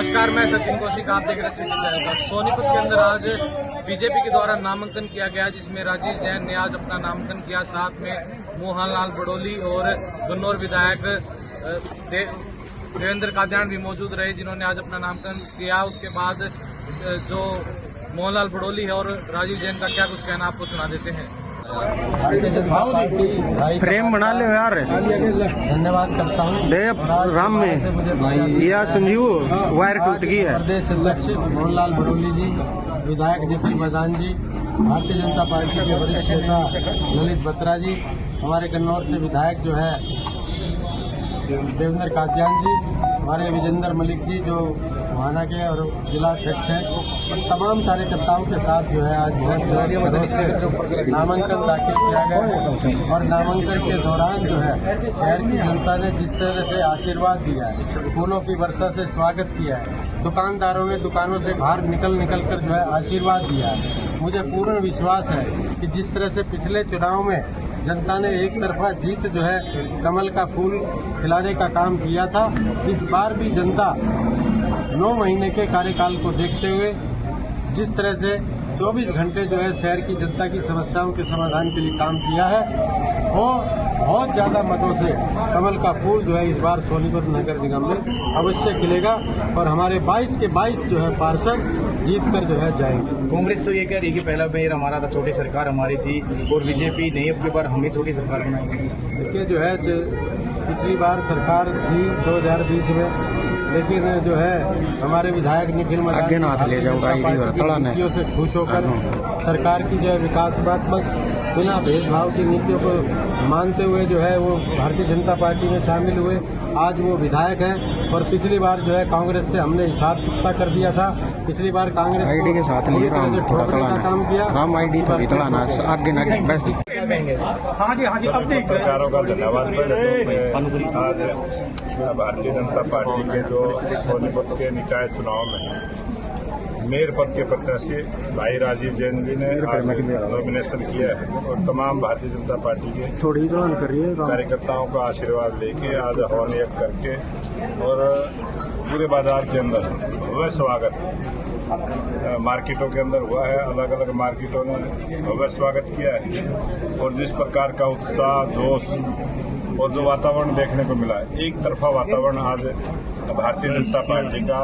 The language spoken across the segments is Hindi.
नमस्कार, मैं सचिन कौशिक, आप देख रहे हैं। सोनीपत के अंदर आज बीजेपी के द्वारा नामांकन किया गया, जिसमें राजीव जैन ने आज अपना नामांकन किया। साथ में मोहनलाल बड़ोली और गन्नौर विधायक देवेंद्र कादियान भी मौजूद रहे, जिन्होंने आज अपना नामांकन किया। उसके बाद जो मोहनलाल बड़ोली है और राजीव जैन का क्या कुछ कहना, आपको सुना देते हैं। फ्रेम बना ले यार। धन्यवाद करता हूँ। देव राम में या संजीव वायर टूट गई है। प्रदेश अध्यक्ष मोहनलाल बड़ोली जी, विधायक डीपी मैदान जी, भारतीय जनता पार्टी के वरिष्ठ नेता ललित बत्रा जी, हमारे कन्नौर से विधायक जो है देवेंद्र कादियान जी, हमारे विजेंद्र मलिक जी जो महाना के और जिला अध्यक्ष हैं, और तमाम कार्यकर्ताओं के साथ जो है आज बहुत से नामांकन दाखिल किया गया है। और नामांकन के दौरान जो है शहर की जनता ने जिस तरह से आशीर्वाद दिया है, फूलों की वर्षा से स्वागत किया है, दुकानदारों ने दुकानों से बाहर निकल कर जो है आशीर्वाद दिया है, मुझे पूर्ण विश्वास है कि जिस तरह से पिछले चुनाव में जनता ने एक तरफा जीत जो है कमल का फूल खिलाने का काम किया था, इस बार भी जनता 9 महीने के कार्यकाल को देखते हुए जिस तरह से 24 घंटे जो है शहर की जनता की समस्याओं के समाधान के लिए काम किया है, वो बहुत ज़्यादा मतों से कमल का फूल जो है इस बार सोनीपत नगर निगम में अवश्य खिलेगा और हमारे 22 के 22 जो है पार्षद जीतकर जो है जाएंगे। कांग्रेस तो ये कह रही है कि पहला मेयर हमारा था, छोटी सरकार हमारी थी, और बीजेपी नहीं, अब की बार हमें छोटी सरकार बनाएंगे। देखिए जो है पिछली बार सरकार थी 2020 में, लेकिन जो है हमारे विधायक निखिल मैदान नीतियों से खुश होकर सरकार की जो है विकासात्मक बिना भेदभाव की नीतियों को मानते हुए जो है वो भारतीय जनता पार्टी में शामिल हुए। आज वो विधायक हैं और पिछली बार जो है कांग्रेस से हमने हिसाब पुख्ता कर दिया था। पिछली बार कांग्रेस आईडी के साथ लिए का काम किया, राम आईडी तो आगे ना हाँ जी अब पत्रकारों का धन्यवाद। आज भारतीय जनता पार्टी के जो सोनीपत के निकाय चुनाव में मेयर पद के प्रत्याशी भाई राजीव जैन जी ने आज नॉमिनेशन किया है और तमाम भारतीय जनता पार्टी के कार्यकर्ताओं का आशीर्वाद लेके आज हवन यज्ञ करके और पूरे बाजार के अंदर भव्य स्वागत मार्केटों के अंदर हुआ है। अलग अलग मार्केटों ने भव्य स्वागत किया है और जिस प्रकार का उत्साह, जोश और जो वातावरण देखने को मिला है, एक तरफा वातावरण आज भारतीय जनता पार्टी का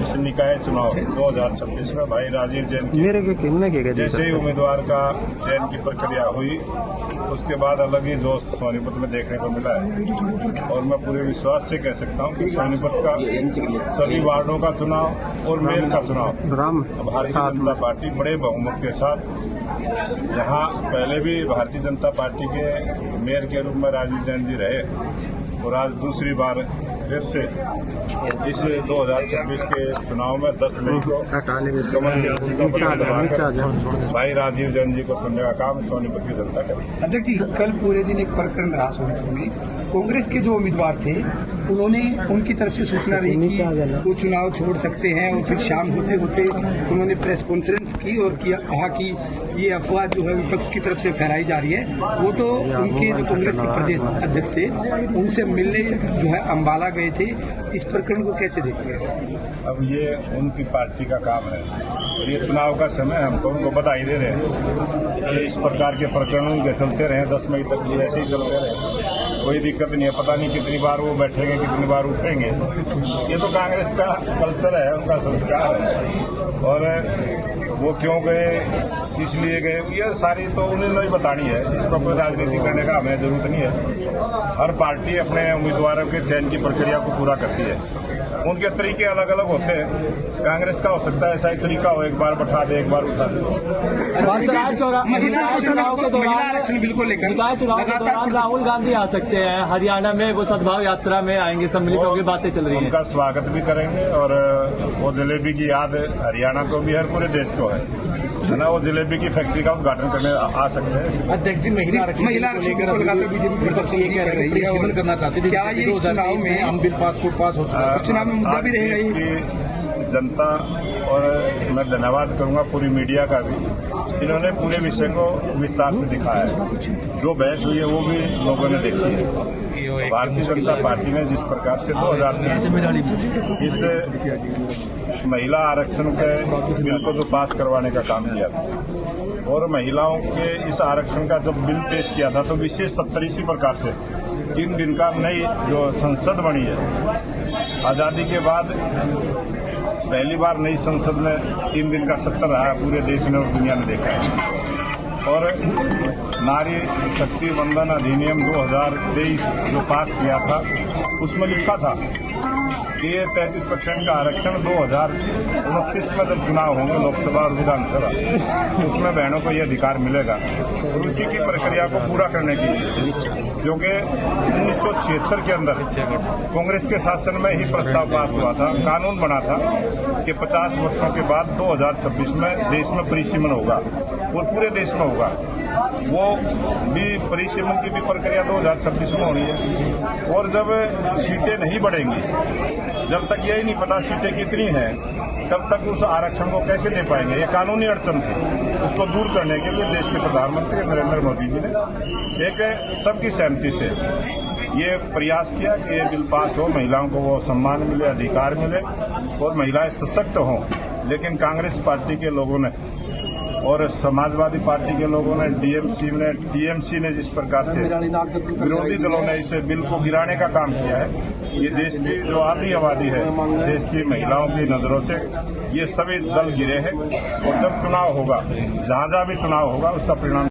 इस निकाय चुनाव 2026 में भाई राजीव जैन के जैसे ही उम्मीदवार का चयन की प्रक्रिया हुई, उसके बाद अलग ही जोश सोनीपत में देखने को मिला है। और मैं पूरे विश्वास से कह सकता हूं कि सोनीपत का सभी वार्डों का चुनाव और मेयर का चुनाव भारतीय जनता पार्टी बड़े बहुमत के साथ, जहां पहले भी भारतीय जनता पार्टी के मेयर के रूप में राजीव जैन जी रहे और आज दूसरी बार फिर से इस 2026 के चुनाव में 10 मई को कमल के फूलों पर दबाकर भाई राजीव जैन जी को चुनने का काम सोनीपत की जनता करेगी। अध्यक्ष जी, कल पूरे दिन एक प्रकरण रहा सोनीपत में। कांग्रेस के जो उम्मीदवार थे उन्होंने उनकी तरफ से सूचना रही कि वो चुनाव छोड़ सकते हैं, और फिर शाम होते होते उन्होंने प्रेस कॉन्फ्रेंस की और कहा कि ये अफवाह जो है विपक्ष की तरफ से फैलाई जा रही है। वो तो उनके जो कांग्रेस के प्रदेश अध्यक्ष थे उनसे मिलने जो है अम्बाला गए थे। इस प्रकरण को कैसे देखते हैं? अब ये उनकी पार्टी का काम है और ये चुनाव का समय, हम तो उनको बधाई दे रहे हैं कि इस प्रकार के प्रकरण उनके चलते रहे 10 मई तक भी ऐसे ही चलते रहे, कोई दिक्कत नहीं है। पता नहीं कितनी बार वो बैठेंगे, कितनी बार उठेंगे, ये तो कांग्रेस का कल्चर है, उनका संस्कार है। और वो क्यों गए, इसलिए गए, ये सारी तो उन्हें ही बतानी है। इस पर कोई राजनीति करने का हमें जरूरत नहीं है। हर पार्टी अपने उम्मीदवारों के चयन की प्रक्रिया को पूरा करती है, उनके तरीके अलग अलग होते हैं। कांग्रेस का हो सकता है ऐसा ही तरीका हो, एक बार बैठा दे, एक बार उठा दे। चुनाव के दौरान बिल्कुल लेकर राहुल गांधी आ सकते हैं हरियाणा में, वो सद्भाव यात्रा में आएंगे, सम्मिलित होकर बातें चल रही हैं। उनका स्वागत भी करेंगे और वो जलेबी की याद हरियाणा को भी, हर पूरे देश को है ना। वो जलेबी की फैक्ट्री का उद्घाटन करने आ सकते हैं। अध्यक्ष जी, महिला आरक्षण करना चाहते थे, क्या ये चुनाव में हम बिल पास हो चुका है, चुनाव में मुद्दा भी रहेगा? जनता और मैं धन्यवाद करूंगा पूरी मीडिया का भी, इन्होंने पूरे विषय को विस्तार से दिखाया है। जो बहस हुई है वो भी लोगों ने देखी है। भारतीय जनता पार्टी ने जिस प्रकार से 2003 इस महिला आरक्षण के बिल को जो पास करवाने का काम किया था और महिलाओं के इस आरक्षण का जब बिल पेश किया था तो विशेष सत्र इसी प्रकार से 3 दिन का नई जो संसद बनी है आज़ादी के बाद पहली बार नई संसद में 3 दिन का सत्र रहा पूरे देश ने और दुनिया ने देखा है। और नारी शक्ति वंदन अधिनियम 2023 जो पास किया था उसमें लिखा था कि ये 33% का आरक्षण 2029 में जब चुनाव होंगे लोकसभा और विधानसभा उसमें बहनों को ये अधिकार मिलेगा। और उसी की प्रक्रिया को पूरा करने के लिए क्योंकि 1976 के अंदर कांग्रेस के शासन में ही प्रस्ताव पास हुआ था, कानून बना था कि 50 वर्षों के बाद 2026 में देश में परिसीमन होगा और पूरे देश में होगा। वो भी परिसीमन की भी प्रक्रिया 2026 में होनी है। और जब सीटें नहीं बढ़ेंगी, जब तक यही नहीं पता सीटें कितनी हैं, तब तक उस आरक्षण को कैसे दे पाएंगे। ये कानूनी अड़चन थी, उसको दूर करने के लिए देश के प्रधानमंत्री नरेंद्र मोदी जी ने एक सबकी सहमति से ये प्रयास किया कि ये बिल पास हो, महिलाओं को वो सम्मान मिले, अधिकार मिले और महिलाएं सशक्त हों। लेकिन कांग्रेस पार्टी के लोगों ने और समाजवादी पार्टी के लोगों ने, टीएमसी ने जिस प्रकार से विरोधी दलों ने इस बिल को गिराने का काम किया है, ये देश की जो आधी आबादी है, देश की महिलाओं की नजरों से ये सभी दल गिरे हैं। और जब चुनाव होगा, जहाँ भी चुनाव होगा, उसका परिणाम